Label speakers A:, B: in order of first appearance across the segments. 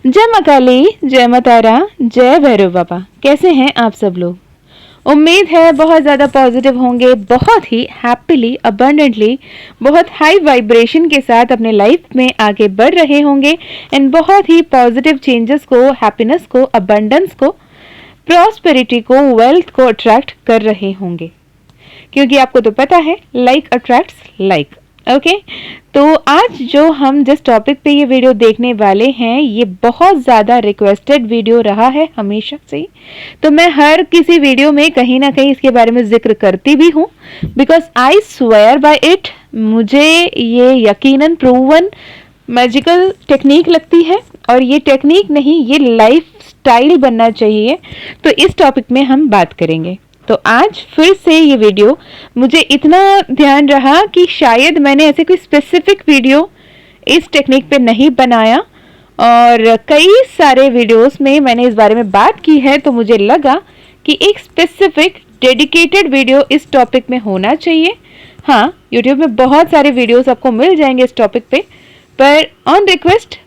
A: जय माँ काली, जय माँ तारा, जय भैरव बाबा। कैसे हैं आप सब लोग? उम्मीद है बहुत ज़्यादा पॉजिटिव होंगे, बहुत ही हैप्पीली, अबंडेंटली, बहुत हाई वाइब्रेशन के साथ अपने लाइफ में आगे बढ़ रहे होंगे एंड बहुत ही पॉजिटिव चेंजेस को, हैप्पीनेस को, अबंडेंस को, प्रॉस्पेरिटी को, वेल्थ को अट्रैक्ट कर रहे होंगे, क्योंकि आपको तो पता है लाइक अट्रैक्ट्स लाइक। ओके, तो आज जो हम जिस टॉपिक पे ये वीडियो देखने वाले हैं, ये बहुत ज़्यादा रिक्वेस्टेड वीडियो रहा है हमेशा से। तो मैं हर किसी वीडियो में कहीं ना कहीं इसके बारे में जिक्र करती भी हूँ, because I swear by it. मुझे ये यकीनन प्रूवन मैजिकल टेक्निक लगती है, और ये टेक्निक नहीं, ये लाइफ स्टाइल बनना चाहिए। तो इस टॉपिक में हम बात करेंगे। तो आज फिर से ये वीडियो, मुझे इतना ध्यान रहा कि शायद मैंने ऐसे कोई स्पेसिफिक वीडियो इस टेक्निक पे नहीं बनाया, और कई सारे वीडियोस में मैंने इस बारे में बात की है, तो मुझे लगा कि एक स्पेसिफिक डेडिकेटेड वीडियो इस टॉपिक में होना चाहिए। हाँ, यूट्यूब में बहुत सारे वीडियोस आपको मिल जाएंगे इस टॉपिक पे, पर ऑन रिक्वेस्ट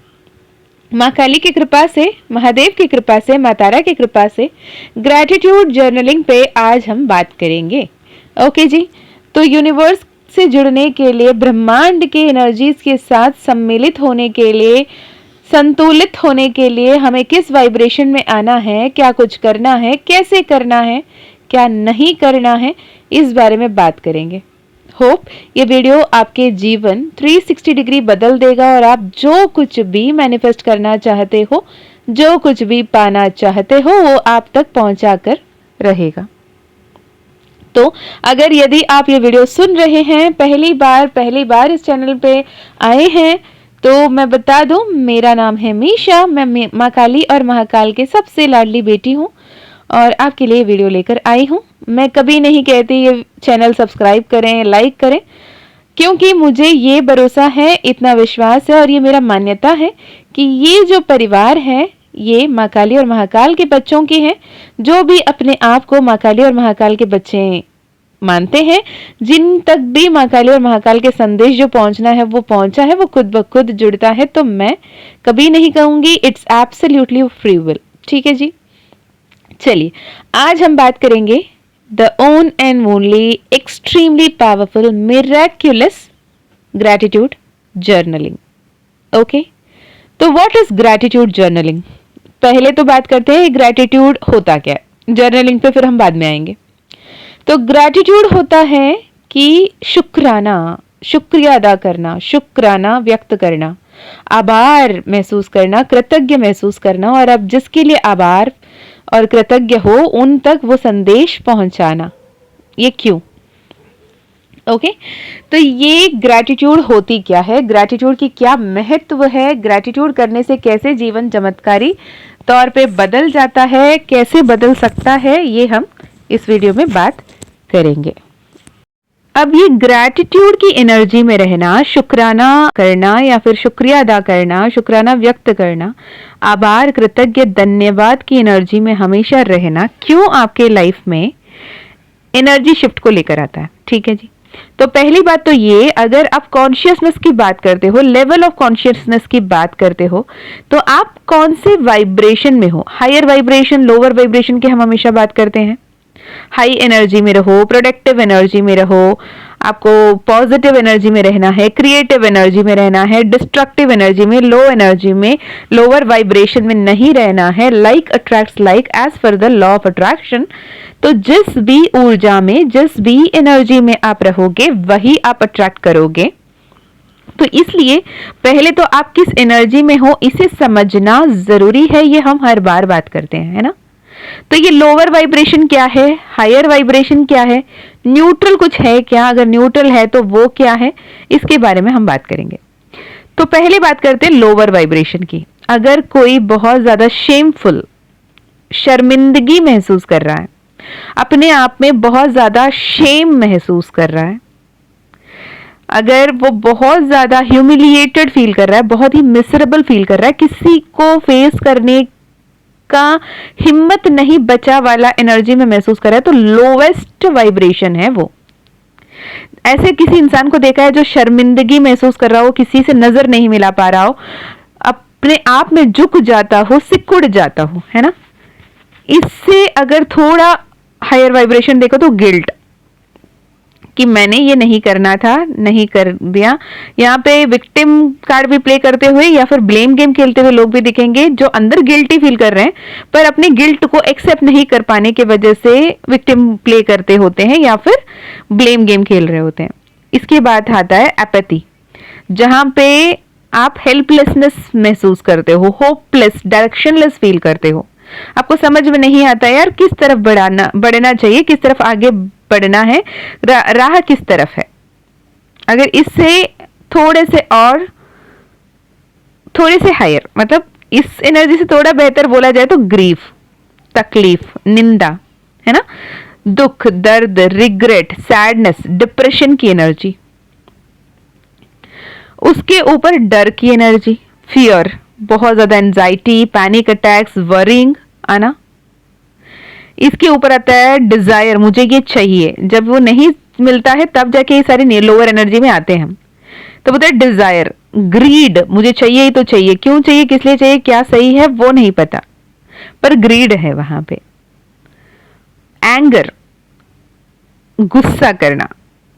A: माँ काली की कृपा से, महादेव की कृपा से, माँ तारा की कृपा से ग्रैटिट्यूड जर्नलिंग पे आज हम बात करेंगे। ओके जी, तो यूनिवर्स से जुड़ने के लिए, ब्रह्मांड के एनर्जीज के साथ सम्मिलित होने के लिए, संतुलित होने के लिए हमें किस वाइब्रेशन में आना है, क्या कुछ करना है, कैसे करना है, क्या नहीं करना है, इस बारे में बात करेंगे। होप ये वीडियो आपके जीवन 360 डिग्री बदल देगा, और आप जो कुछ भी मैनिफेस्ट करना चाहते हो, जो कुछ भी पाना चाहते हो, वो आप तक पहुंचा कर रहेगा। तो अगर यदि आप ये वीडियो सुन रहे हैं, पहली बार इस चैनल पे आए हैं, तो मैं बता दूं, मेरा नाम है मीशा। मैं माँ काली और महाकाल के सबसे लाडली बेटी हूँ, और आपके लिए वीडियो लेकर आई हूँ। मैं कभी नहीं कहती ये चैनल सब्सक्राइब करें, लाइक करें, क्योंकि मुझे ये भरोसा है, इतना विश्वास है, और ये मेरा मान्यता है कि ये जो परिवार है, ये माँ काली और महाकाल के बच्चों की है। जो भी अपने आप को माँ काली और महाकाल के बच्चे मानते हैं, जिन तक भी माँ काली और महाकाल के संदेश जो पहुंचना है वो पहुंचा है, वो खुद ब खुद जुड़ता है। तो मैं कभी नहीं कहूँगी इट्स एब्सोल्युटली फ्री विल। ठीक है जी, चलिए आज हम बात करेंगे the own and only extremely powerful miraculous gratitude journaling. Okay, तो व्हाट इज ग्रैटिट्यूड जर्नलिंग? पहले तो बात करते हैं ग्रैटिट्यूड होता क्या है, जर्नलिंग पे फिर हम बाद में आएंगे। तो ग्रैटिट्यूड होता है कि शुक्राना, शुक्रिया अदा करना, शुक्राना व्यक्त करना, आभार महसूस करना, कृतज्ञ महसूस करना, और अब जिसके लिए आभार और कृतज्ञ हो उन तक वो संदेश पहुंचाना। ये क्यों? ओके, तो ये ग्रैटिट्यूड होती क्या है, ग्रैटिट्यूड की क्या महत्व है, ग्रैटिट्यूड करने से कैसे जीवन चमत्कारी तौर पे बदल जाता है, कैसे बदल सकता है, ये हम इस वीडियो में बात करेंगे। अब ये ग्रैटिट्यूड की एनर्जी में रहना, शुक्राना करना या फिर शुक्रिया अदा करना, शुक्राना व्यक्त करना, आभार, कृतज्ञ, धन्यवाद की एनर्जी में हमेशा रहना क्यों आपके लाइफ में एनर्जी शिफ्ट को लेकर आता है? ठीक है जी, तो पहली बात तो ये, अगर आप कॉन्शियसनेस की बात करते हो, लेवल ऑफ कॉन्शियसनेस की बात करते हो, तो आप कौन से वाइब्रेशन में हो? हायर वाइब्रेशन, लोअर वाइब्रेशन की हम हमेशा बात करते हैं। हाई एनर्जी में रहो, प्रोडक्टिव एनर्जी में रहो, आपको पॉजिटिव एनर्जी में रहना है, क्रिएटिव एनर्जी में रहना है, डिस्ट्रक्टिव एनर्जी में, लो एनर्जी में, लोअर वाइब्रेशन में नहीं रहना है। Like attracts like as per the law of attraction. तो जिस भी ऊर्जा में, जिस भी एनर्जी में आप रहोगे, वही आप अट्रैक्ट करोगे। तो इसलिए पहले तो आप किस एनर्जी में हो इसे समझना जरूरी है, ये हम हर बार बात करते हैं, है ना। तो ये लोअर वाइब्रेशन क्या है, हायर वाइब्रेशन क्या है, न्यूट्रल कुछ है क्या, अगर न्यूट्रल है तो वो क्या है, इसके बारे में हम बात करेंगे। तो पहले बात करते हैं लोअर वाइब्रेशन की। अगर कोई बहुत ज्यादा शेमफुल, शर्मिंदगी महसूस कर रहा है, अपने आप में बहुत ज्यादा शेम महसूस कर रहा है, अगर वो बहुत ज्यादा ह्यूमिलिएटेड फील कर रहा है, बहुत ही मिसरेबल फील कर रहा है, किसी को फेस करने का हिम्मत नहीं बचा वाला एनर्जी में महसूस कर रहा है, तो लोवेस्ट वाइब्रेशन है वो। ऐसे किसी इंसान को देखा है जो शर्मिंदगी महसूस कर रहा हो, किसी से नजर नहीं मिला पा रहा हो, अपने आप में झुक जाता हो, सिकुड़ जाता हो, है ना। इससे अगर थोड़ा हायर वाइब्रेशन देखो तो गिल्ट, कि मैंने ये नहीं करना था, नहीं कर दिया। यहाँ पे विक्टिम कार्ड भी प्ले करते हुए या फिर ब्लेम गेम खेलते हुए लोग भी दिखेंगे जो अंदर गिल्टी फील कर रहे हैं, पर अपने गिल्ट को एक्सेप्ट नहीं कर पाने की वजह से विक्टिम प्ले करते होते हैं या फिर ब्लेम गेम खेल रहे होते हैं। इसके बाद आता है एपैथी, जहां पे आप हेल्पलेसनेस महसूस करते हो, होपलेस, डायरेक्शनलेस फील करते हो। आपको समझ में नहीं आता यार किस तरफ बढ़ना चाहिए, किस तरफ आगे बढ़ना है, राह किस तरफ है। अगर इससे थोड़े से हायर, मतलब इस एनर्जी से थोड़ा बेहतर बोला जाए तो ग्रीफ, तकलीफ, निंदा, है ना, दुख, दर्द, रिग्रेट, सैडनेस, डिप्रेशन की एनर्जी। उसके ऊपर डर की एनर्जी, फियर, बहुत ज्यादा एंजाइटी, पैनिक अटैक्स, वरिंग आना। इसके ऊपर आता है डिजायर, मुझे ये चाहिए। जब वो नहीं मिलता है तब जाके ये सारी लोअर एनर्जी में आते हैं हम। तो बोलते हैं डिजायर, ग्रीड, मुझे चाहिए ही तो चाहिए, क्यों चाहिए, किस लिए चाहिए, क्या सही है वो नहीं पता, पर ग्रीड है वहां पे। एंगर, गुस्सा करना,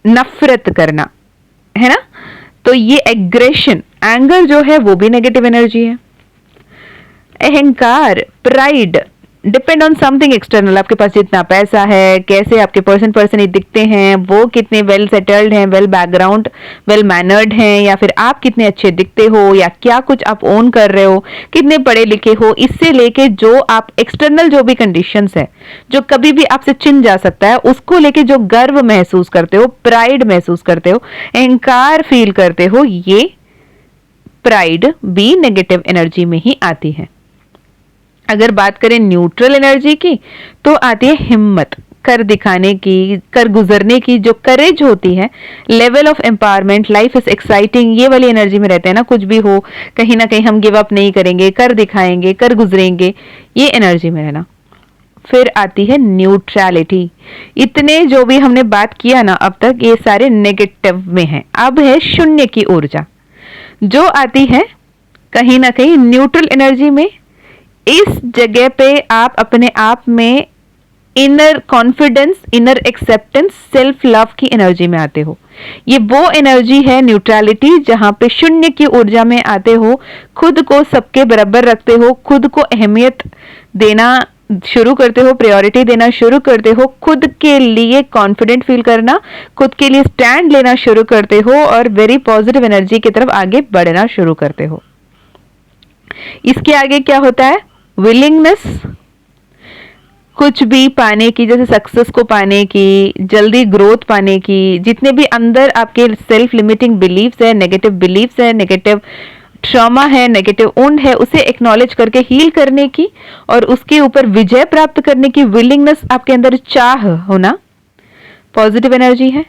A: नफरत करना, है ना, तो ये एग्रेशन, एंगर जो है वो भी नेगेटिव एनर्जी है। अहंकार, pride, depend on something external, आपके पास जितना पैसा है, कैसे आपके पर्सन दिखते हैं, वो कितने वेल सेटल्ड हैं, वेल बैकग्राउंड, वेल मैनर्ड हैं, या फिर आप कितने अच्छे दिखते हो, या क्या कुछ आप ओन कर रहे हो, कितने पढ़े लिखे हो, इससे लेके जो आप एक्सटर्नल जो भी कंडीशंस है जो कभी भी आपसे छिन जा सकता है, उसको लेके जो गर्व महसूस करते हो, प्राइड महसूस करते हो, अहंकार फील करते हो, ये प्राइड भी नेगेटिव एनर्जी में ही आती है। अगर बात करें न्यूट्रल एनर्जी की तो आती है हिम्मत, कर दिखाने की, कर गुजरने की जो करेज होती है, level of empowerment, life is exciting, ये वाली एनर्जी में रहते हैं ना। कुछ भी हो, कहीं ना कहीं हम गिव अप नहीं करेंगे, कर दिखाएंगे, कर गुजरेंगे, ये एनर्जी में रहना। फिर आती है न्यूट्रलिटी। इतने जो भी हमने बात किया ना अब तक, ये सारे नेगेटिव में है। अब है शून्य की ऊर्जा, जो आती है कहीं ना कहीं न्यूट्रल एनर्जी में। इस जगह पे आप अपने आप में inner confidence, inner acceptance, self love की एनर्जी में आते हो। ये वो एनर्जी है न्यूट्रलिटी, जहां पे शून्य की ऊर्जा में आते हो, खुद को सबके बराबर रखते हो, खुद को अहमियत देना शुरू करते हो, प्रायोरिटी देना शुरू करते हो, खुद के लिए कॉन्फिडेंट फील करना, खुद के लिए स्टैंड लेना शुरू करते हो, और वेरी पॉजिटिव एनर्जी की तरफ आगे बढ़ना शुरू करते हो। इसके आगे क्या होता है, विलिंगनेस, कुछ भी पाने की, जैसे सक्सेस को पाने की, जल्दी ग्रोथ पाने की, जितने भी अंदर आपके सेल्फ लिमिटिंग बिलीफ्स है, नेगेटिव बिलीफ्स है, नेगेटिव ट्रॉमा है, नेगेटिव उंड है, उसे एक्नॉलेज करके हील करने की और उसके ऊपर विजय प्राप्त करने की विलिंगनेस, आपके अंदर चाह होना, पॉजिटिव एनर्जी है।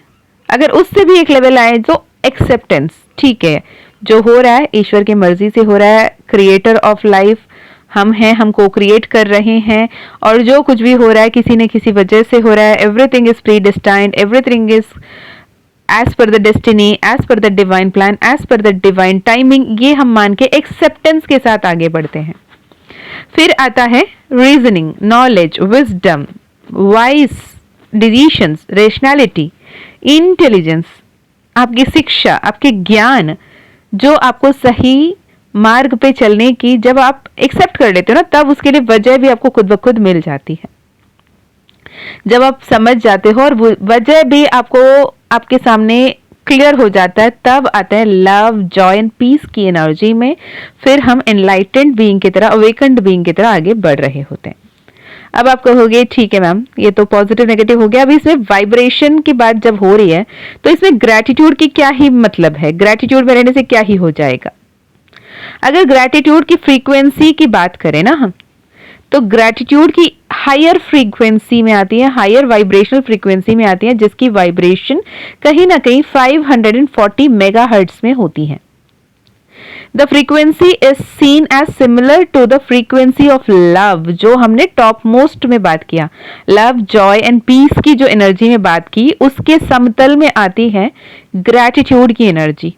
A: अगर उससे भी एक लेवल आए तो एक्सेप्टेंस, ठीक है जो हो रहा है ईश्वर की मर्जी से हो रहा है, क्रिएटर ऑफ लाइफ हम हैं, हम को क्रिएट कर रहे हैं, और जो कुछ भी हो रहा है किसी न किसी वजह से हो रहा है। Everything is predestined, everything is as per the destiny, as per the divine plan, as per the divine timing, ये हम मान के एक्सेप्टेंस के साथ आगे बढ़ते हैं। फिर आता है reasoning, knowledge, wisdom, wise decisions, rationality, intelligence, आपकी शिक्षा, आपके ज्ञान, जो आपको सही मार्ग पे चलने की जब आप एक्सेप्ट कर लेते हो ना, तब उसके लिए वजह भी आपको खुद ब खुद मिल जाती है। जब आप समझ जाते हो और वजह भी आपको आपके सामने क्लियर हो जाता है, तब आता है लव, जॉय एंड पीस की एनर्जी में। फिर हम एनलाइटेंड बीइंग की तरह, अवेकन्ड बीइंग की तरह आगे बढ़ रहे होते हैं। अब आप कहोगे ठीक है मैम, ये तो पॉजिटिव नेगेटिव हो गया, अभी इसमें वाइब्रेशन की बात जब हो रही है तो इसमें ग्रैटिट्यूड की क्या ही मतलब है, ग्रैटिट्यूड में रहने से क्या ही हो जाएगा। अगर ग्रैटिट्यूड की फ्रीक्वेंसी की बात करें ना हम, तो ग्रैटिट्यूड की हायर फ्रीक्वेंसी में आती है, हायर वाइब्रेशनल फ्रीक्वेंसी में आती है, जिसकी वाइब्रेशन कहीं ना कहीं 540 मेगाहर्ट्ज में होती है। The frequency is seen as similar to the frequency of love, जो हमने टॉप मोस्ट में बात किया, लव, जॉय एंड पीस की जो एनर्जी में बात की, उसके समतल में आती है ग्रैटिट्यूड की energy,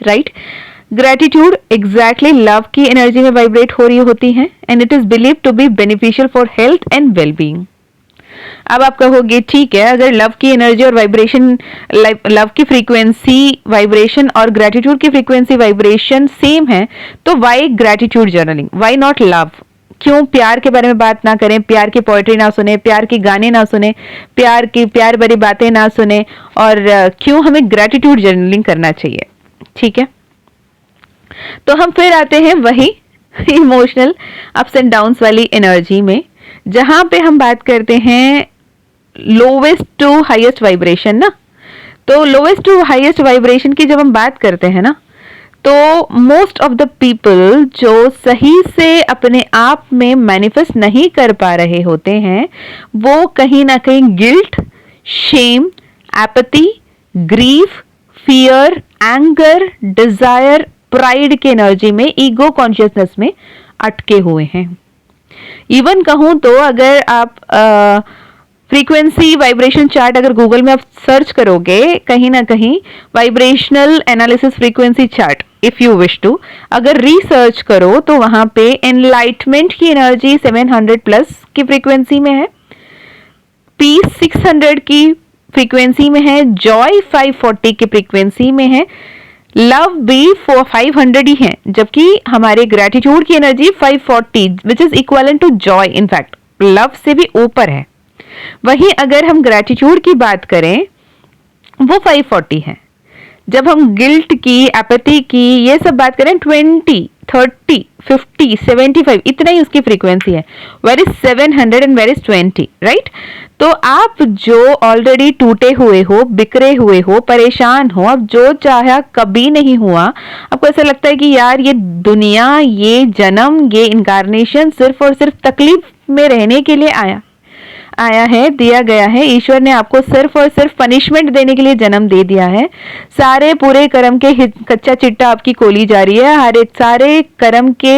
A: right. Gratitude exactly love की एनर्जी में वाइब्रेट हो रही होती हैं and it is believe to be beneficial for health and wellbeing. अब आप कहोगे ठीक है, अगर लव की एनर्जी और वाइब्रेशन, लव की फ्रीक्वेंसी वाइब्रेशन और ग्रेटिट्यूड की फ्रीक्वेंसी वाइब्रेशन सेम है, तो why gratitude journaling, why not love? क्यों प्यार के बारे में बात ना करें, प्यार की पोएट्री ना सुने, प्यार के गाने ना सुने, प्यार भरी बातें ना सुने, और क्यों हमें ग्रेटिट्यूड जर्नलिंग करना चाहिए? ठीक है, तो हम फिर आते हैं वही इमोशनल अप्स एंड डाउन्स वाली एनर्जी में, जहां पे हम बात करते हैं लोवेस्ट टू हाईएस्ट वाइब्रेशन ना। तो लोवेस्ट टू हाईएस्ट वाइब्रेशन की जब हम बात करते हैं ना, तो मोस्ट ऑफ द पीपल जो सही से अपने आप में मैनिफेस्ट नहीं कर पा रहे होते हैं, वो कहीं ना कहीं guilt, shame, apathy, grief, fear, anger, desire, pride की एनर्जी में, ईगो कॉन्शियसनेस में अटके हुए हैं। इवन कहूं तो अगर आप फ्रीक्वेंसी वाइब्रेशन चार्ट अगर गूगल में आप सर्च करोगे, कहीं ना कहीं vibrational analysis frequency chart if you wish to अगर रिसर्च करो, तो वहां पे एनलाइटमेंट की एनर्जी 700 प्लस की फ्रीक्वेंसी में है, पीस 600 की फ्रीक्वेंसी में है, जॉय 540 की फ्रीक्वेंसी में है, लव भी 500 ही है, जबकि हमारे ग्रेटिट्यूड की energy 540 which is equal to joy, in fact love से भी ऊपर है। वहीं अगर हम ग्रेटिट्यूड की बात करें, वो 540 है। जब हम गिल्ट की, एपैथी की, ये सब बात करें, 20, 30, 50, 75 इतना ही उसकी फ्रीक्वेंसी है। Where is 700 and where is 20, right? तो आप जो ऑलरेडी टूटे हुए हो, बिखरे हुए हो, परेशान हो, अब जो चाहा कभी नहीं हुआ, आपको ऐसा लगता है कि यार ये दुनिया, ये जन्म, ये इनकारनेशन सिर्फ और सिर्फ तकलीफ में रहने के लिए आया है, दिया गया है। ईश्वर ने आपको सिर्फ और सिर्फ पनिशमेंट देने के लिए जन्म दे दिया है। सारे पूरे कर्म के कच्चा चिट्टा आपकी खोली जा रही है, हर एक सारे कर्म के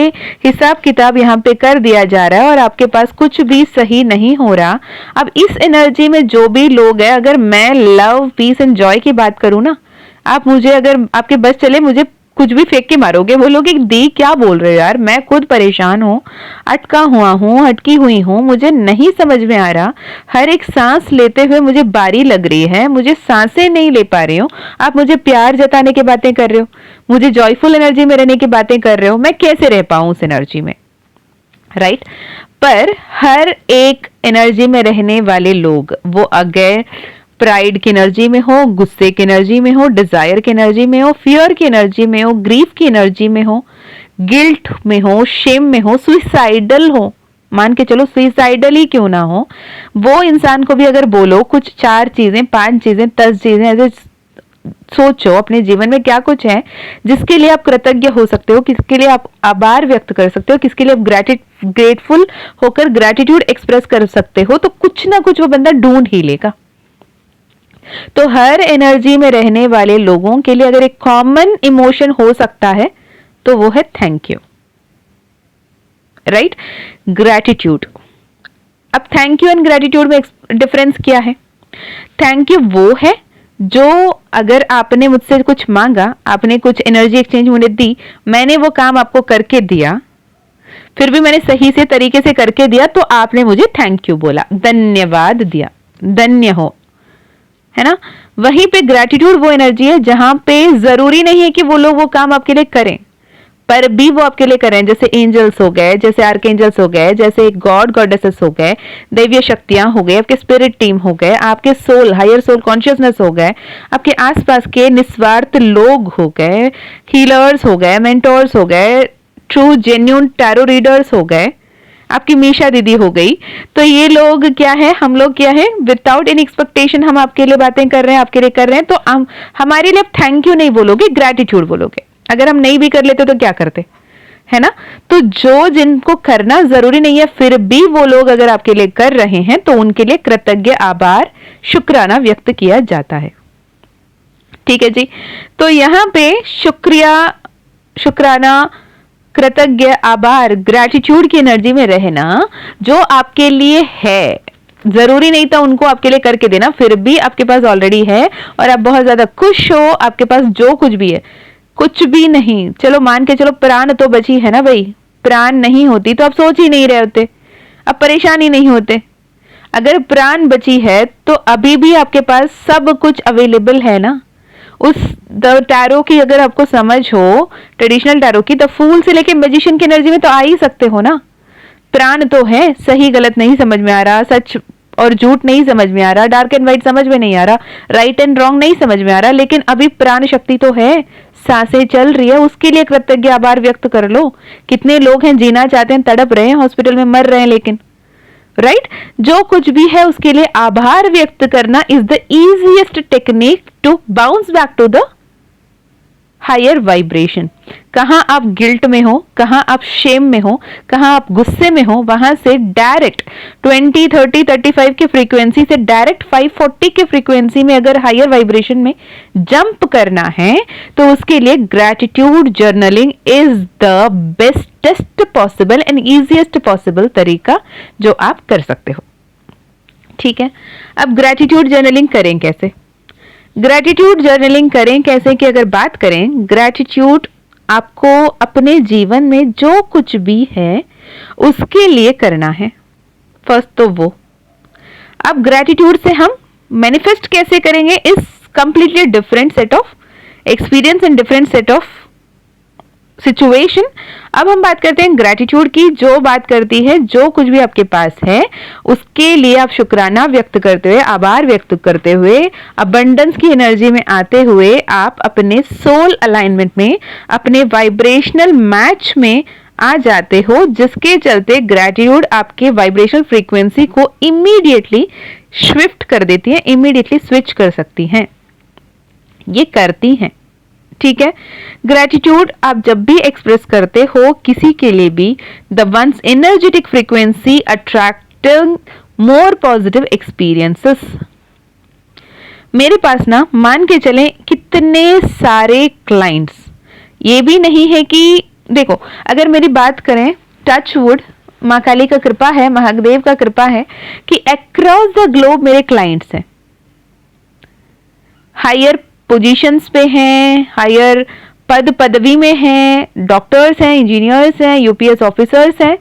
A: हिसाब किताब यहाँ पे कर दिया जा रहा है, और आपके पास कुछ भी सही नहीं हो रहा। अब इस एनर्जी में जो भी लोग हैं, अगर मैं लव, पीस एंड जॉय की बात करूँ ना, आप मुझे, अगर आपके बस चले, मुझे कुछ भी फेंक के मारोगे, बोलोगे दी क्या बोल रहे हो यार, मैं खुद परेशान हूँ, अटका हुआ हूँ, अटकी हुई हूँ, मुझे नहीं समझ में आ रहा, हर एक सांस लेते हुए मुझे बारी लग रही है, मुझे सांसें नहीं ले पा रही हूँ। आप मुझे प्यार जताने की बातें कर रहे हो, मुझे जॉयफुल एनर्जी में रहने की बातें कर रहे हो, मैं कैसे रह पाऊँ उस एनर्जी में, राइट? पर हर एक एनर्जी में रहने वाले लोग, वो अगर प्राइड की एनर्जी में हो, गुस्से की एनर्जी में हो, डिजायर की एनर्जी में हो, फियर की एनर्जी में हो, ग्रीफ की एनर्जी में हो, गिल्ट में हो, शेम में हो, सुइसाइडल हो, मान के चलो सुइसाइडल ही क्यों ना हो, वो इंसान को भी अगर बोलो कुछ 4 चीजें, 5 चीजें, 10 चीजें, ऐसे सोचो अपने जीवन में क्या कुछ है जिसके लिए आप कृतज्ञ हो सकते हो, किसके लिए आप आभार व्यक्त कर सकते हो, किसके लिए आप ग्रेटफुल होकर ग्रेटिट्यूड एक्सप्रेस कर सकते हो, तो कुछ ना कुछ वो बंदा ढूंढ ही लेगा। तो हर एनर्जी में रहने वाले लोगों के लिए अगर एक कॉमन इमोशन हो सकता है, तो वो है थैंक यू, राइट? ग्रेटिट्यूड। अब थैंक यू एंड ग्रेटिट्यूड में डिफरेंस क्या है? थैंक यू वो है जो अगर आपने मुझसे कुछ मांगा, आपने कुछ एनर्जी एक्सचेंज मुझे दी, मैंने वो काम आपको करके दिया, फिर भी मैंने सही से तरीके से करके दिया, तो आपने मुझे थैंक यू बोला, धन्यवाद दिया, धन्य हो, है ना? वहीं पे ग्रेटिट्यूड वो एनर्जी है जहां पे जरूरी नहीं है कि वो लोग वो काम आपके लिए करें, पर भी वो आपके लिए करें। जैसे एंजल्स हो गए, जैसे आर्कएंजल्स हो गए, जैसे गॉड गॉडेसेस हो गए, दैवीय शक्तियां हो गए, आपके स्पिरिट टीम हो गए, आपके सोल, हायर सोल कॉन्शियसनेस हो गए, आपके आसपास के निस्वार्थ लोग हो गए, हीलर्स हो गए, मेंटोर्स हो गए, ट्रू जेन्यून टैरो रीडर्स हो गए, आपकी मीशा दीदी हो गई। तो ये लोग क्या है, हम लोग क्या है, विदाउट एनी एक्सपेक्टेशन हम आपके लिए बातें कर रहे हैं, आपके लिए कर रहे हैं, तो हम हमारे लिए थैंक यू नहीं बोलोगे, ग्रेटिट्यूड बोलोगे। अगर हम नहीं भी कर लेते तो क्या करते, है ना? तो जो जिनको करना जरूरी नहीं है, फिर भी वो लोग अगर आपके लिए कर रहे हैं, तो उनके लिए कृतज्ञ, आभार, शुक्राना व्यक्त किया जाता है। ठीक है जी। तो यहाँ पे शुक्राना, कृतज्ञ, आभार, ग्रेटिट्यूड की एनर्जी में रहना, जो आपके लिए है, जरूरी नहीं था उनको आपके लिए करके देना, फिर भी आपके पास ऑलरेडी है और आप बहुत ज्यादा खुश हो, आपके पास जो कुछ भी है, कुछ भी नहीं। चलो मान के चलो प्राण तो बची है ना भाई, प्राण नहीं होती तो आप सोच ही नहीं रहे होते, अब परेशान ही नहीं होते। अगर प्राण बची है तो अभी भी आपके पास सब कुछ अवेलेबल है ना। उस टैरो की अगर आपको समझ हो, ट्रेडिशनल टैरो की, तो फूल से लेके मैजिशियन की एनर्जी में तो आ ही सकते हो ना। प्राण तो है, सही गलत नहीं समझ में आ रहा, सच और झूठ नहीं समझ में आ रहा, डार्क एंड व्हाइट समझ में नहीं आ रहा, राइट एंड रॉन्ग नहीं समझ में आ रहा, लेकिन अभी प्राण शक्ति तो है, सांसें चल रही है, उसके लिए कृतज्ञ आभार व्यक्त कर लो। कितने लोग हैं जीना चाहते हैं, तड़प रहे हैं, हॉस्पिटल में मर रहे हैं, लेकिन राइट जो कुछ भी है उसके लिए आभार व्यक्त करना is the easiest technique to bounce back to the higher vibration. कहां आप गिल्ट में हो, कहां आप शेम में हो, कहां आप गुस्से में हो, वहां से डायरेक्ट 20, 30, 35 की फ्रीक्वेंसी से डायरेक्ट 540 की फ्रीक्वेंसी में अगर हायर वाइब्रेशन में जंप करना है तो उसके लिए gratitude journaling is the bestest possible and easiest possible तरीका जो आप कर सकते हो। ठीक है, अब ग्रैटिट्यूड जर्नलिंग करें कैसे? ग्रैटिट्यूड जर्नलिंग करें कैसे कि अगर बात करें, ग्रैटिट्यूड आपको अपने जीवन में जो कुछ भी है उसके लिए करना है फर्स्ट तो वो। अब ग्रैटिट्यूड से हम मैनिफेस्ट कैसे करेंगे इस completely different set of experience and different set of situation. अब हम बात करते हैं ग्रैटिट्यूड की, जो बात करती है जो कुछ भी आपके पास है उसके लिए आप शुक्राना व्यक्त करते हुए, आभार व्यक्त करते हुए, अबंडेंस की एनर्जी में आते हुए आप अपने सोल अलाइनमेंट में, अपने वाइब्रेशनल मैच में आ जाते हो, जिसके चलते ग्रैटिट्यूड आपके वाइब्रेशनल फ्रीक्वेंसी को इमीडिएटली शिफ्ट कर देती है, इमीडिएटली स्विच कर सकती हैं, ये करती हैं। ठीक है, ग्रैटिट्यूड आप जब भी एक्सप्रेस करते हो किसी के लिए भी, the ones energetic frequency attracting more positive experiences. मेरे पास ना मान के चलें कितने सारे क्लाइंट्स, ये भी नहीं है कि देखो अगर मेरी बात करें, टच वुड, माँ काली का कृपा है, महादेव का कृपा है कि अक्रॉस द ग्लोब मेरे क्लाइंट्स हैं, हायर पोजीशंस पे हैं, हायर पद पदवी में हैं, डॉक्टर्स हैं, इंजीनियर्स हैं, यूपीएस ऑफिसर्स हैं,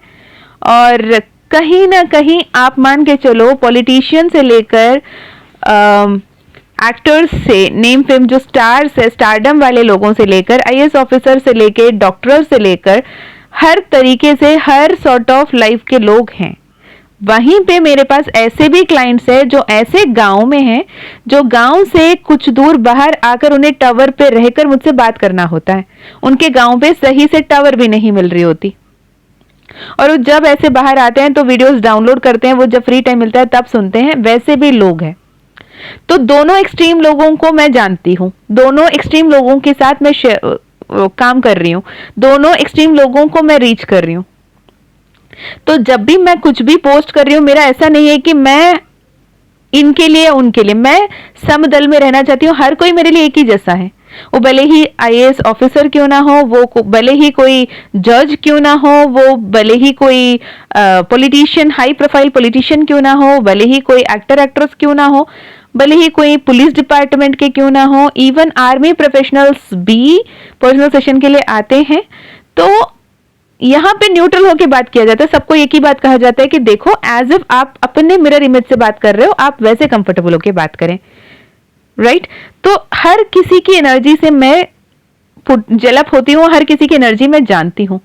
A: और कहीं ना कहीं आप मान के चलो पॉलिटिशियन से लेकर एक्टर्स से, नेम फेम जो स्टार्स है, स्टारडम वाले लोगों से लेकर आईएएस ऑफिसर से लेकर डॉक्टर से लेकर हर तरीके से हर सॉर्ट ऑफ लाइफ के लोग हैं। वहीं पे मेरे पास ऐसे भी क्लाइंट्स हैं जो ऐसे गांव में हैं, जो गांव से कुछ दूर बाहर आकर उन्हें टावर पे रहकर मुझसे बात करना होता है, उनके गांव पे सही से टावर भी नहीं मिल रही होती, और वो जब ऐसे बाहर आते हैं तो वीडियोस डाउनलोड करते हैं, वो जब फ्री टाइम मिलता है तब सुनते हैं, वैसे भी लोग हैं। तो दोनों एक्सट्रीम लोगों को मैं जानती हूँ, दोनों एक्सट्रीम लोगों के साथ मैं काम कर रही हूँ, दोनों एक्सट्रीम लोगों को मैं रीच कर रही हूँ। तो जब भी मैं कुछ भी पोस्ट कर रही हूँ, मेरा ऐसा नहीं है कि मैं इनके लिए उनके लिए, मैं समदल में रहना चाहती हूँ, हर कोई मेरे लिए एक ही जैसा है, वो भले ही आईएएस ऑफिसर क्यों ना हो, वो भले ही कोई जज क्यों ना हो, वो भले ही कोई पॉलिटिशियन, हाई प्रोफाइल पॉलिटिशियन क्यों ना हो, भले ही कोई एक्टर एक्ट्रेस क्यों ना हो, भले ही कोई पुलिस डिपार्टमेंट के क्यों ना हो, इवन आर्मी प्रोफेशनल्स भी पर्सनल सेशन के लिए आते हैं। तो यहाँ पे न्यूट्रल होके बात किया जाता है, सबको एक ही बात कहा जाता है कि देखो एज इफ आप अपने मिरर इमेज से बात कर रहे हो, आप वैसे कंफर्टेबल होके बात करें, राइट? तो हर किसी की एनर्जी से मैं जेलअप होती हूँ, हर किसी की एनर्जी मैं जानती हूँ,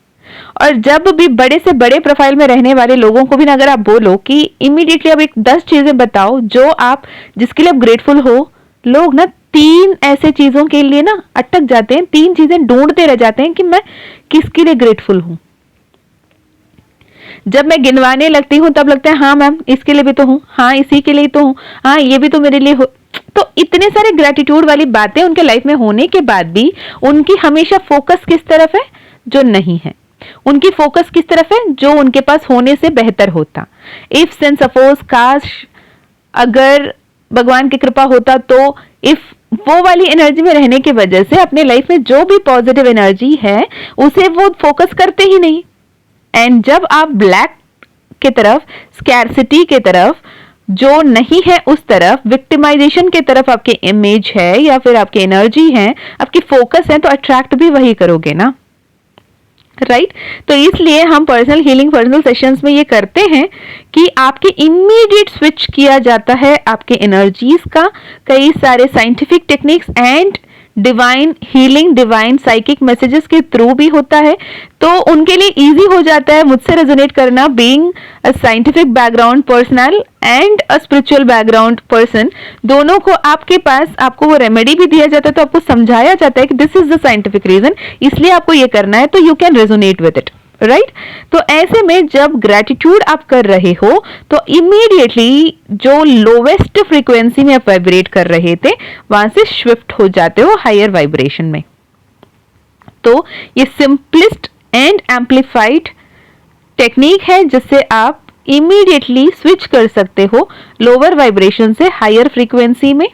A: और जब भी बड़े से बड़े प्रोफाइल में रहने वाले लोगों को भी ना अगर आप बोलो कि इमीडिएटली अब एक 10 चीजें बताओ जो आप, जिसके लिए आप ग्रेटफुल हो, लोग ना 3 ऐसे चीजों के लिए ना अटक जाते हैं, 3 चीजें ढूंढते रह जाते हैं कि मैं किसके लिए ग्रेटफुल हूं। जब मैं गिनवाने लगती हूँ तब लगता है हाँ मैम इसके लिए भी तो हूँ, हाँ इसी के लिए तो हूँ, हाँ ये भी तो मेरे लिए हो। तो इतने सारे ग्रेटिट्यूड वाली बातें उनके लाइफ में होने के बाद भी उनकी हमेशा फोकस किस तरफ है? जो नहीं है। उनकी फोकस किस तरफ है? जो उनके पास होने से बेहतर होता। इफ सेंस सपोज काश अगर भगवान की कृपा होता तो इफ वो वाली एनर्जी में रहने की वजह से अपने लाइफ में जो भी पॉजिटिव एनर्जी है उसे वो फोकस करते ही नहीं। एंड जब आप ब्लैक की तरफ, स्कैरसिटी की तरफ, जो नहीं है उस तरफ, विक्टिमाइजेशन के तरफ आपके इमेज है या फिर आपकी एनर्जी है, आपकी फोकस है, तो अट्रैक्ट भी वही करोगे ना, राइट तो इसलिए हम पर्सनल हीलिंग पर्सनल सेशंस में ये करते हैं कि आपके इमीडिएट स्विच किया जाता है आपके एनर्जीज का, कई सारे scientific techniques and divine healing, divine psychic messages के थ्रू भी होता है, तो उनके लिए इजी हो जाता है मुझसे रेजोनेट करना, being a scientific background personal and a spiritual background person, दोनों को आपके पास आपको वो रेमेडी भी दिया जाता है, तो आपको समझाया जाता है कि this is the scientific reason, इसलिए आपको ये करना है, तो you can resonate with it, right तो ऐसे में जब ग्रेटिट्यूड आप कर रहे हो तो इमीडिएटली जो लोवेस्ट फ्रीक्वेंसी में आप वाइब्रेट कर रहे थे वहां से शिफ्ट हो जाते हो हायर वाइब्रेशन में। तो ये सिंपलेस्ट एंड एम्पलीफाइड टेक्निक है जिससे आप इमीडिएटली स्विच कर सकते हो लोअर वाइब्रेशन से हायर फ्रीक्वेंसी में,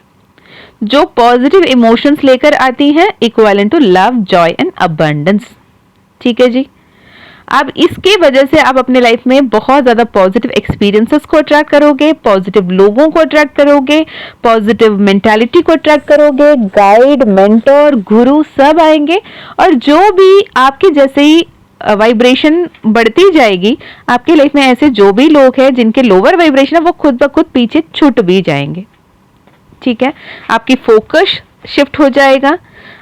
A: जो पॉजिटिव इमोशंस लेकर आती हैं equivalent to love, joy and abundance. ठीक है जी, अब इसके वजह से आप अपने लाइफ में बहुत ज्यादा पॉजिटिव एक्सपीरियंसेस को अट्रैक्ट करोगे, पॉजिटिव लोगों को अट्रैक्ट करोगे, पॉजिटिव मेंटालिटी को अट्रैक्ट करोगे, गाइड, मेंटर, गुरु सब आएंगे, और जो भी आपके जैसे ही वाइब्रेशन बढ़ती जाएगी आपकी लाइफ में ऐसे जो भी लोग हैं जिनके लोअर वाइब्रेशन है वो खुद ब खुद पीछे छूट भी जाएंगे। ठीक है, आपकी फोकस शिफ्ट हो जाएगा,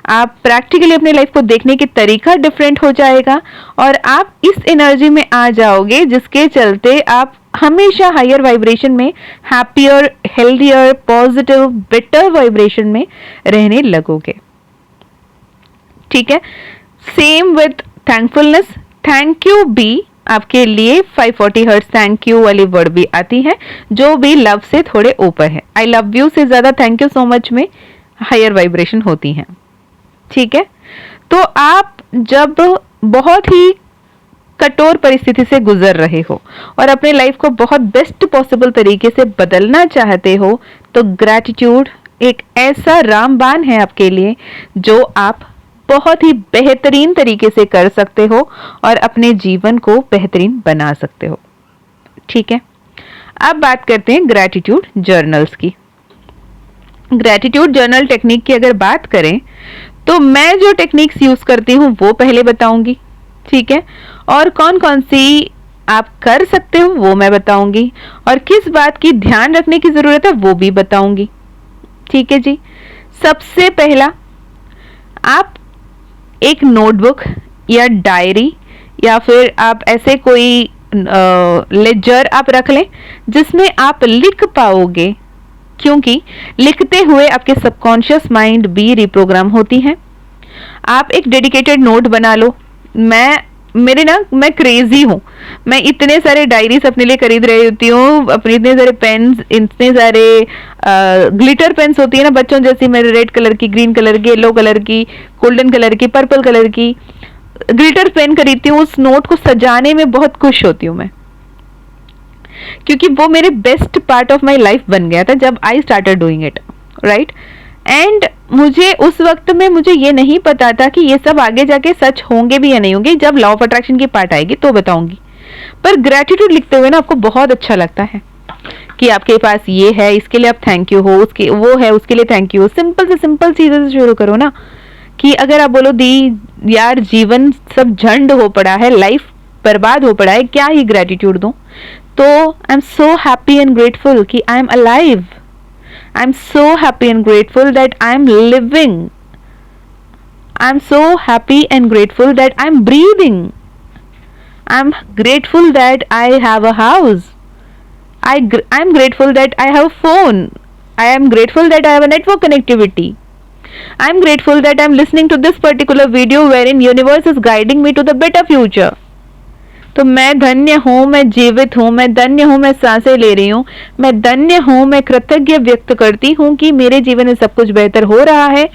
A: आप प्रैक्टिकली अपने लाइफ को देखने की तरीका डिफरेंट हो जाएगा और आप इस एनर्जी में आ जाओगे जिसके चलते आप हमेशा हायर वाइब्रेशन में, happier, healthier, positive, better vibration में रहने लगोगे। ठीक है, same with thankfulness, thank you भी आपके लिए 540 हर्ट्ज थैंक यू वाली वर्ड भी आती है जो भी लव से थोड़े ऊपर है। आई लव यू से ज्यादा थैंक यू सो मच में हायर वाइब्रेशन होती हैं। ठीक है, तो आप जब बहुत ही कठोर परिस्थिति से गुजर रहे हो और अपने लाइफ को बहुत बेस्ट पॉसिबल तरीके से बदलना चाहते हो तो ग्रैटिट्यूड एक ऐसा रामबाण है आपके लिए जो आप बहुत ही बेहतरीन तरीके से कर सकते हो और अपने जीवन को बेहतरीन बना सकते हो। ठीक है, अब बात करते हैं ग्रैटिट्यूड जर्नल्स की। ग्रैटिट्यूड जर्नल टेक्निक की अगर बात करें तो मैं जो टेक्निक्स यूज करती हूँ वो पहले बताऊंगी। ठीक है, और कौन कौन सी आप कर सकते हो वो मैं बताऊंगी और किस बात की ध्यान रखने की जरूरत है वो भी बताऊंगी। ठीक है जी, सबसे पहला आप एक नोटबुक या डायरी या फिर आप ऐसे कोई लेजर आप रख लें जिसमें आप लिख पाओगे, क्योंकि लिखते हुए आपके सबकॉन्शियस माइंड भी रिप्रोग्राम होती है। आप एक डेडिकेटेड नोट बना लो। मैं क्रेजी हूँ, मैं इतने सारे डायरीज अपने लिए खरीद रही होती हूँ, अपने इतने सारे पेन्स, इतने सारे ग्लिटर पेन्स होती है ना बच्चों जैसी, मेरे रेड कलर की, ग्रीन कलर की, येलो कलर की, गोल्डन कलर की, पर्पल कलर की ग्लिटर पेन खरीदती हूँ। उस नोट को सजाने में बहुत खुश होती हूँ मैं, क्योंकि वो मेरे best part of my life बन गया था जब I started doing it, right. And मुझे उस वक्त में मुझे ये नहीं पता था कि ये सब आगे जाके सच होंगे भी या नहीं होंगे, जब लॉ ऑफ अट्रैक्शन की पार्ट आएगी तो बताऊंगी। पर ग्रेटिट्यूड लिखते हुए ना आपको बहुत अच्छा लगता है कि आपके पास ये है, इसके लिए आप थैंक यू हो, उसके वो है उसके लिए थैंक यू हो। सिंपल से सिंपल चीजें से शुरू करो ना, कि अगर आप बोलो दी यार जीवन सब झंड हो पड़ा है, लाइफ बर्बाद हो पड़ा है, क्या ही ग्रेटिट्यूड दूं, तो I am so happy and grateful कि I am alive, I am so happy and grateful that I am living, I am so happy and grateful that I am breathing, I am grateful that I have a house, I am grateful that I have a phone, I am grateful that I have a network connectivity, I am grateful that I am listening to this particular video wherein universe is guiding me to the better future. तो मैं धन्य हूँ, मैं जीवित हूँ, मैं धन्य हूँ, मैं सांसें ले रही हूँ, मैं धन्य हूँ, मैं कृतज्ञ व्यक्त करती हूँ कि मेरे जीवन में सब कुछ बेहतर हो रहा है,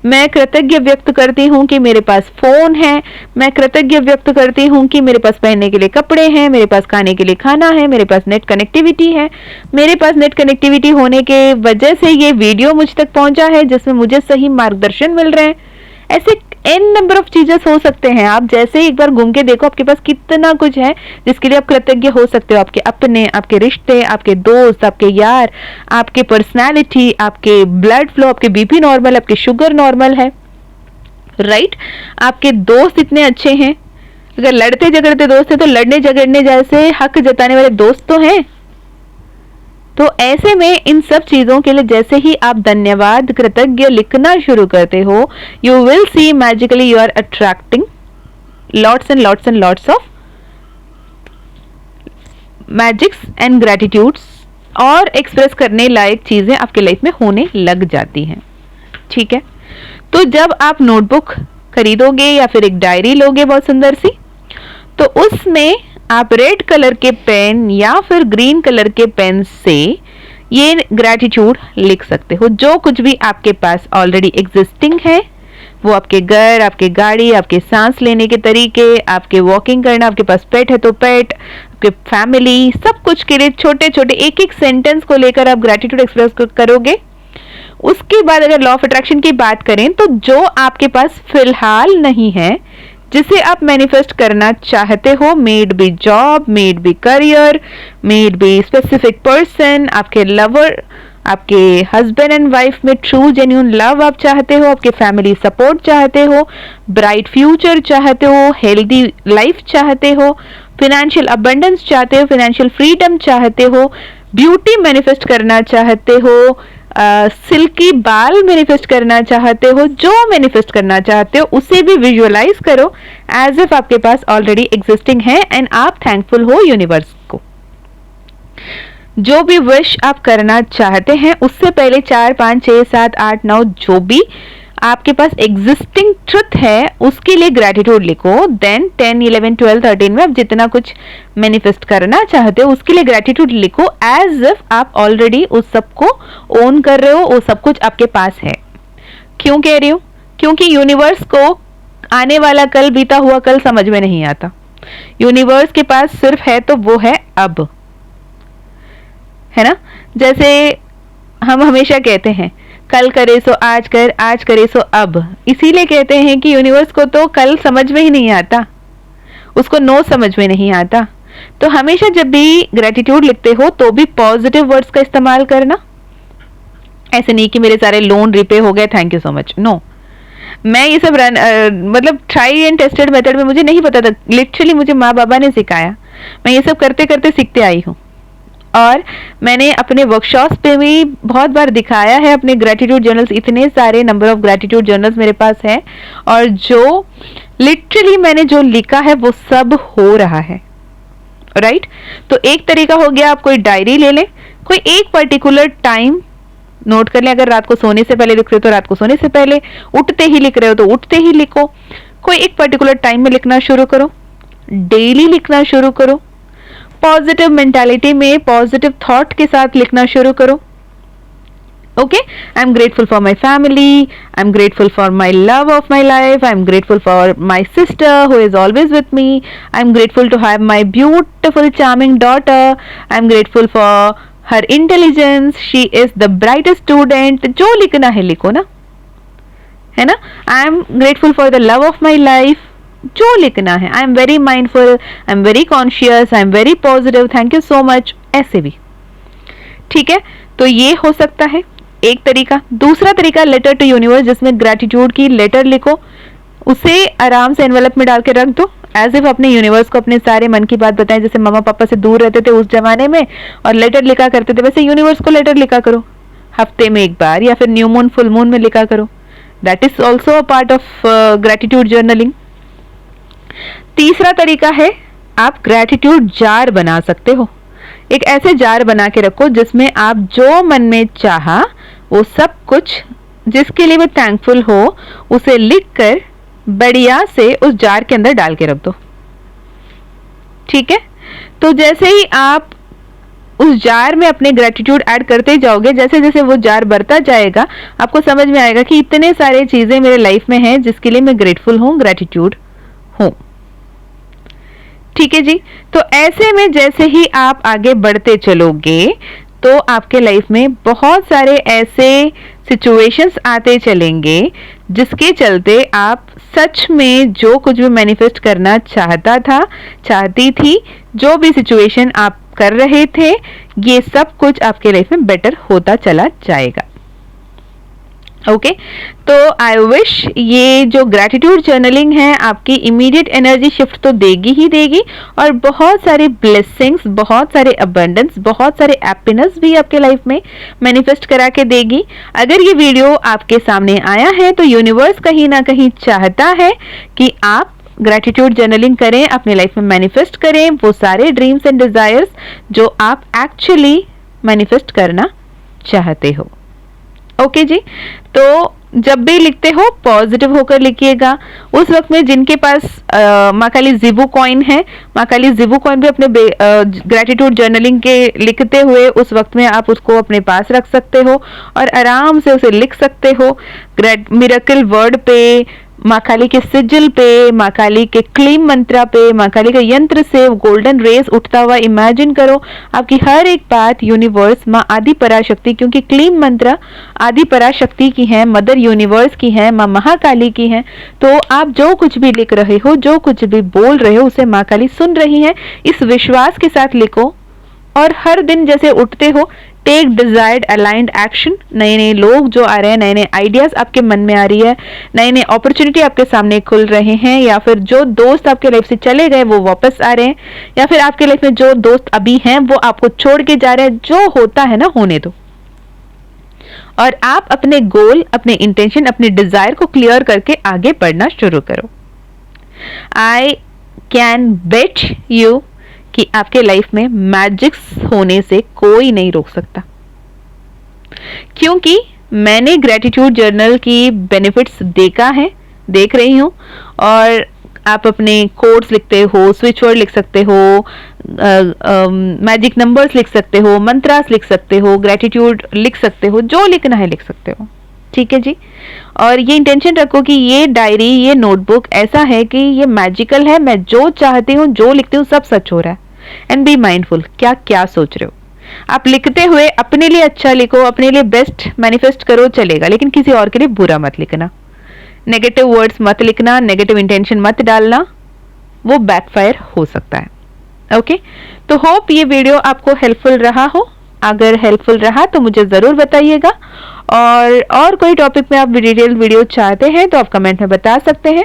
A: मैं कृतज्ञ व्यक्त करती हूँ कि मेरे पास फोन है, मैं कृतज्ञ व्यक्त करती हूँ कि मेरे पास पहनने के लिए कपड़े हैं, मेरे पास खाने के लिए खाना है, मेरे पास नेट कनेक्टिविटी है, मेरे पास नेट कनेक्टिविटी होने के वजह से ये वीडियो मुझ तक पहुंचा है जिसमें मुझे सही मार्गदर्शन मिल रहे हैं। ऐसे एन नंबर ऑफ चीजें हो सकते हैं। आप जैसे एक बार घूम के देखो आपके पास कितना कुछ है जिसके लिए आप कृतज्ञ हो सकते हो। आपके अपने, आपके रिश्ते, आपके दोस्त, आपके यार, आपके पर्सनालिटी, आपके ब्लड फ्लो, आपके बीपी नॉर्मल, आपके शुगर नॉर्मल है, राइट? आपके दोस्त इतने अच्छे हैं। अगर लड़ते झगड़ते दोस्त है तो लड़ने झगड़ने जैसे हक जताने वाले दोस्त तो हैं। तो ऐसे में इन सब चीजों के लिए जैसे ही आप धन्यवाद, कृतज्ञ लिखना शुरू करते हो, you will see magically you are attracting lots and lots and lots of magics and gratitudes, और एक्सप्रेस करने लायक चीजें आपके लाइफ में होने लग जाती हैं। ठीक है, तो जब आप नोटबुक खरीदोगे या फिर एक डायरी लोगे बहुत सुंदर सी, तो उसमें आप रेड कलर के पेन या फिर ग्रीन कलर के पेन से ये ग्रैटिट्यूड लिख सकते हो। जो कुछ भी आपके पास ऑलरेडी एग्जिस्टिंग है, वो आपके घर, आपके गाड़ी, आपके सांस लेने के तरीके, आपके वॉकिंग करना, आपके पास पेट है तो पेट, आपके फैमिली, सब कुछ के लिए छोटे छोटे एक एक सेंटेंस को लेकर आप ग्रैटिट्यूड एक्सप्रेस करोगे। उसके बाद अगर लॉ ऑफ अट्रैक्शन की बात करें तो जो आपके पास फिलहाल नहीं है, जिसे आप मैनिफेस्ट करना चाहते हो, maybe job, maybe career, maybe specific person, आपके लवर, आपके हस्बैंड एंड वाइफ में ट्रू जेन्यून लव आप चाहते हो, आपके फैमिली सपोर्ट चाहते हो, ब्राइट फ्यूचर चाहते हो, हेल्दी लाइफ चाहते हो, फिनेंशियल अबंडेंस चाहते हो, फिनेंशियल फ्रीडम चाहते हो, ब्यूटी मैनिफेस्ट करना चाहते हो, सिल्की बाल मैनिफेस्ट करना चाहते हो, जो मैनिफेस्ट करना चाहते हो उसे भी विजुअलाइज करो एज इफ आपके पास ऑलरेडी एग्जिस्टिंग है एंड आप थैंकफुल हो यूनिवर्स को। जो भी विश आप करना चाहते हैं उससे पहले 4, 5, 6, 7, 8, 9 जो भी आपके पास एग्जिस्टिंग ट्रुथ है उसके लिए ग्रैटिट्यूड लिखो। देन 10, 11, 12, 13 में आप जितना कुछ मैनिफेस्ट करना चाहते हो उसके लिए ग्रैटिट्यूड लिखो एज इफ आप ऑलरेडी उस सब को ओन कर रहे हो, वो सब कुछ आपके पास है। क्यों कह रही हूँ? क्योंकि यूनिवर्स को आने वाला कल, बीता हुआ कल समझ में नहीं आता। यूनिवर्स के पास सिर्फ है तो वो है अब, है ना? जैसे हम हमेशा कहते हैं कल करे सो आज कर, आज करे सो अब। इसीलिए कहते हैं कि यूनिवर्स को तो कल समझ में ही नहीं आता, उसको नो समझ में नहीं आता। तो हमेशा जब भी ग्रेटिट्यूड लिखते हो तो भी पॉजिटिव वर्ड्स का इस्तेमाल करना। ऐसे नहीं कि मेरे सारे लोन रिपे हो गए, thank you so much, no. मैं ये सब मतलब ट्राई एंड टेस्टेड मेथड में मुझे नहीं पता था, लिटरली मुझे माँ बाबा ने सिखाया। मैं ये सब करते करते सीखते आई हूँ और मैंने अपने वर्कशॉप्स पे भी बहुत बार दिखाया है अपने ग्रेटिट्यूड जर्नल्स। इतने सारे नंबर ऑफ ग्रेटिट्यूड जर्नल्स मेरे पास है और जो लिटरली मैंने जो लिखा है वो सब हो रहा है, राइट? तो एक तरीका हो गया, आप कोई डायरी ले लें, कोई एक पर्टिकुलर टाइम नोट कर लें। अगर रात को सोने से पहले लिख रहे हो तो रात को सोने से पहले, उठते ही लिख रहे हो तो उठते ही लिखो। कोई एक पर्टिकुलर टाइम में लिखना शुरू करो, डेली लिखना शुरू करो, पॉजिटिव मेंटालिटी में पॉजिटिव थॉट के साथ लिखना शुरू करो। Okay, I am grateful for my family, I am grateful for my love of my life, I am grateful for my sister who is always with me, I am grateful to have my beautiful charming daughter, I am grateful for her intelligence, she is the brightest student. जो लिखना है लिखो ना, है ना? I am grateful for the love of my life, जो लिखना है। I am very mindful, I am very conscious, I am very positive, thank you so much, ऐसे भी। ठीक है, तो ये हो सकता है एक तरीका। दूसरा तरीका लेटर टू यूनिवर्स, जिसमें ग्रैटिट्यूड की लेटर लिखो, उसे आराम से एनवेलप में डाल के रख दो एज इफ अपने यूनिवर्स को अपने सारे मन की बात बताएं। जैसे मम्मा पापा से दूर रहते थे उस जमाने में और लेटर लिखा करते थे, वैसे यूनिवर्स को लेटर लिखा करो हफ्ते में एक बार, या फिर न्यू मून फुल मून में लिखा करो। That is also a part of gratitude journaling. तीसरा तरीका है, आप ग्रैटिट्यूड जार बना सकते हो। एक ऐसे जार बना के रखो जिसमें आप जो मन में चाहा वो सब कुछ जिसके लिए वो थैंकफुल हो उसे लिखकर बढ़िया से उस जार के अंदर डाल के रख दो। ठीक है, तो जैसे ही आप उस जार में अपने ग्रैटिट्यूड ऐड करते जाओगे, जैसे जैसे वो जार बढ़ता जाएगा आपको समझ में आएगा कि इतने सारे चीजें मेरे लाइफ में हैं जिसके लिए मैं ग्रेटफुल हूँ, ग्रैटिट्यूड हूँ। ठीक है जी, तो ऐसे में जैसे ही आप आगे बढ़ते चलोगे तो आपके लाइफ में बहुत सारे ऐसे सिचुएशंस आते चलेंगे जिसके चलते आप सच में जो कुछ भी मैनिफेस्ट करना चाहती थी, जो भी सिचुएशन आप कर रहे थे, ये सब कुछ आपके लाइफ में बेटर होता चला जाएगा। ओके तो आई विश ये जो ग्रैटिट्यूड जर्नलिंग है आपकी इमीडिएट एनर्जी शिफ्ट तो देगी ही देगी, और बहुत सारे ब्लेसिंग्स, बहुत सारे अबंडेंस, बहुत सारे हैप्पीनेस भी आपके लाइफ में मैनिफेस्ट करा के देगी। अगर ये वीडियो आपके सामने आया है तो यूनिवर्स कहीं ना कहीं चाहता है कि आप ग्रैटिट्यूड जर्नलिंग करें, अपने लाइफ में मैनिफेस्ट करें वो सारे ड्रीम्स एंड डिजायर्स जो आप एक्चुअली मैनिफेस्ट करना चाहते हो। ओके जी, तो जब भी लिखते हो पॉजिटिव होकर लिखिएगा। उस वक्त में जिनके पास माँ काली ज़िबू कॉइन है, माँ काली ज़िबू कॉइन भी अपने ग्रैटिट्यूड जर्नलिंग के लिखते हुए उस वक्त में आप उसको अपने पास रख सकते हो और आराम से उसे लिख सकते हो। मिरेकल वर्ड पे, माँ काली के सिजिल पे, माँ काली के क्लीम मंत्रा पे, माँ काली का यंत्र से गोल्डन रेस उठता हुआ इमेजिन करो। आपकी हर एक बात यूनिवर्स, माँ आदि पराशक्ति, क्योंकि क्लीम मंत्र आदि पराशक्ति की है, मदर यूनिवर्स की है, माँ महाकाली की है। तो आप जो कुछ भी लिख रहे हो, जो कुछ भी बोल रहे हो, उसे माँ काली सुन रही है। इस विश्वास के साथ लिखो और हर दिन जैसे उठते हो टेक डिजायर्ड अलाइंड एक्शन। नए नए लोग जो आ रहे हैं, नए नए आइडियाज आपके मन में आ रही है, नए नए अपॉर्चुनिटी आपके सामने खुल रहे हैं, या फिर जो दोस्त आपके लाइफ से चले गए वो वापस आ रहे हैं, या फिर आपके लाइफ में जो दोस्त अभी हैं वो आपको छोड़ के जा रहे हैं। जो होता है ना होने दो, और आप अपने गोल, अपने इंटेंशन, अपने डिजायर को क्लियर करके आगे बढ़ना शुरू करो। आई कैन बेट यू कि आपके लाइफ में मैजिक्स होने से कोई नहीं रोक सकता, क्योंकि मैंने ग्रैटिट्यूड जर्नल की बेनिफिट्स देख रही हूँ। और आप अपने कोड्स लिखते हो, स्विच वर्ड लिख सकते हो, मैजिक नंबर्स लिख सकते हो, मंत्रास लिख सकते हो, ग्रैटिट्यूड लिख सकते हो, जो लिखना है लिख सकते हो। ठीक है जी, और ये इंटेंशन रखो कि ये डायरी, ये नोटबुक ऐसा है कि ये मैजिकल है, मैं जो चाहती हूँ, जो लिखती हूँ, सब सच हो रहा है। एंड बी माइंडफुल, क्या क्या सोच रहे हो। आप लिखते हुए अपने लिए अच्छा लिखो, अपने लिए बेस्ट मैनिफेस्ट करो चलेगा, लेकिन किसी और के लिए बुरा मत लिखना, नेगेटिव वर्ड्स मत लिखना, नेगेटिव इंटेंशन मत डालना, वो बैकफायर हो सकता है। ओके, तो होप ये वीडियो आपको हेल्पफुल रहा हो। अगर हेल्पफुल रहा तो मुझे ज़रूर बताइएगा, और कोई टॉपिक में आप डिटेल वीडियो चाहते हैं तो आप कमेंट में बता सकते हैं।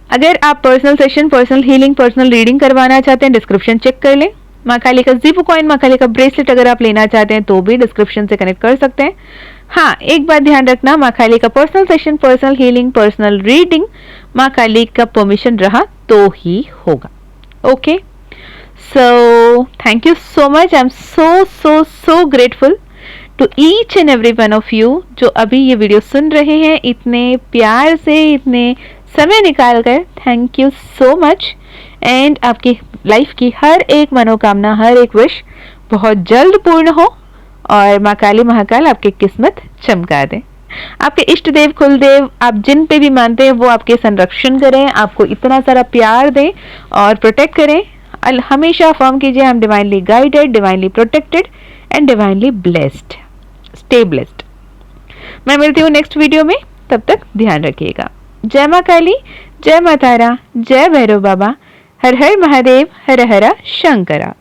A: अगर आप personal session, personal healing, personal reading करवाना चाहते हैं, डिस्क्रिप्शन चेक कर लें। माँ काली का ज़िबू कॉइन, माँ काली का ब्रेसलेट अगर आप लेना चाहते हैं तो भी डिस्क्रिप्शन से कनेक्ट कर सकते हैं। हाँ, एक बात ध्यान रखना, माँ काली का personal session, personal healing, personal reading माँ काली का परमिशन रहा तो ही होगा। Okay, so thank you so much. I am so grateful to each and every one of you जो अभी ये वीडियो सुन रहे हैं, इतने प्यार से, इतने समय निकाल कर। Thank you so much. And आपकी लाइफ की हर एक मनोकामना, हर एक विश बहुत जल्द पूर्ण हो, और माँ काली महाकाल आपकी किस्मत चमका दें। आपके इष्ट देव, कुलदेव, आप जिन पे भी मानते हैं वो आपके संरक्षण करें, आपको इतना सारा प्यार दें और प्रोटेक्ट करें। हमेशा अफर्म कीजिए, I am divinely guided, divinely protected and divinely blessed. Stay blessed. मैं मिलती हूँ नेक्स्ट वीडियो में, तब तक ध्यान रखिएगा। जय माँ काली, जय माँ तारा, जय भैरव बाबा, हर हर महादेव, हर हर शंकरा।